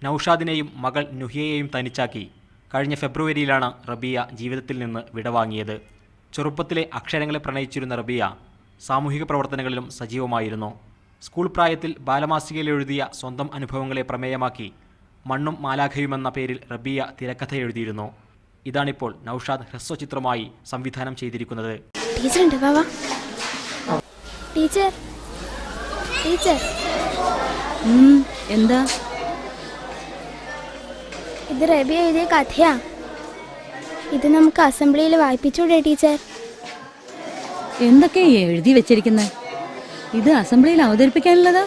നൌഷാദിനെയും മകൾ നുഹിയയെയും തനിച്ചാക്കി കഴിഞ്ഞ ഫെബ്രുവരിയിലാണ് റബിയ ജീവിതത്തിൽ നിന്ന് വിടവാങ്ങിയത്. ചെറുപ്പത്തിലെ അക്ഷരങ്ങളെ പ്രണയിച്ചിരുന്ന റബിയ സാമൂഹിക പ്രവർത്തനങ്ങളിലും സജീവമായിരുന്നു. സ്കൂൾ പ്രായത്തിൽ ബാലമാസികയിൽ എഴുതിയ സ്വന്തം അനുഭവങ്ങളെ പ്രമേയമാക്കി മണ്ണും മാലാഖയുമെന്ന പേരിൽ റബിയ തിരക്കഥ എഴുതിയിരുന്നു. ഇതാണിപ്പോൾ നൌഷാദ് ഹ്രസ്വചിത്രമായി സംവിധാനം ചെയ്തിരിക്കുന്നത്. എന്താ ഇത് റബിയ എഴുതിയ കഥയാ. ഇത് നമുക്ക് അസംബ്ലിയിൽ വായിപ്പിച്ചൂടെ ടീച്ചർ? എന്തൊക്കെയാ എഴുതി വെച്ചിരിക്കുന്നത്? ഇത് അസംബ്ലിയിൽ അവതരിപ്പിക്കാനുള്ളതാ?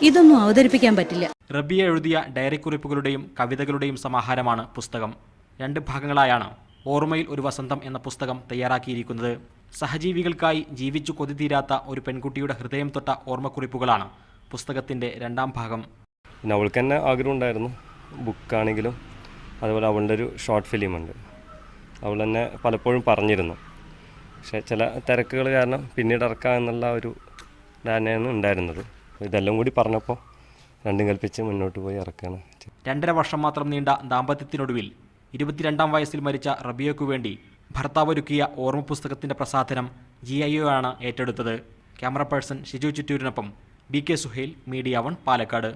ഇതൊന്നും അവതരിപ്പിക്കാൻ പറ്റില്ല. റബിയ എഴുതിയ ഡയറി കുറിപ്പുകളുടെയും കവിതകളുടെയും സമാഹാരമാണ് പുസ്തകം. 2 ഭാഗങ്ങളായാണ് ഓർമ്മയിൽ ഒരു വസന്തം എന്ന പുസ്തകം തയ്യാറാക്കിയിരിക്കുന്നത്. സഹജീവികൾക്കായി ജീവിച്ചു കൊതി തീരാത്ത ഒരു പെൺകുട്ടിയുടെ ഹൃദയം തൊട്ട ഓർമ്മക്കുറിപ്പുകളാണ് പുസ്തകത്തിൻ്റെ 2ാം ഭാഗം. പിന്നെ അവൾക്ക് തന്നെ ആഗ്രഹം ഉണ്ടായിരുന്നു, ബുക്കാണെങ്കിലും അതുപോലെ അവളുടെ ഒരു ഷോർട്ട് ഫിലിമുണ്ട്. അവൾ തന്നെ പലപ്പോഴും പറഞ്ഞിരുന്നു. പക്ഷേ ചില തിരക്കുകൾ കാരണം പിന്നീട് ഇറക്കാം എന്നുള്ള ഒരു ധാരണയാണ് ഉണ്ടായിരുന്നത്. ഇതെല്ലാം കൂടി പറഞ്ഞപ്പോൾ രണ്ടും കൽപ്പിച്ച് മുന്നോട്ട് പോയി ഇറക്കുകയാണ്. 2.5 വർഷം മാത്രം നീണ്ട ദാമ്പത്യത്തിനൊടുവിൽ 22ാം വയസ്സിൽ മരിച്ച റബിയയ്ക്കു വേണ്ടി ഭർത്താവ് ഒരുക്കിയ ഓർമ്മ പുസ്തകത്തിൻ്റെ പ്രസാധനം GIO ആണ് ഏറ്റെടുത്തത്. ക്യാമറ പേഴ്സൺ ഷിജു ചിറ്റൂരിനൊപ്പം BK സുഹൈൽ, മീഡിയ 1, പാലക്കാട്.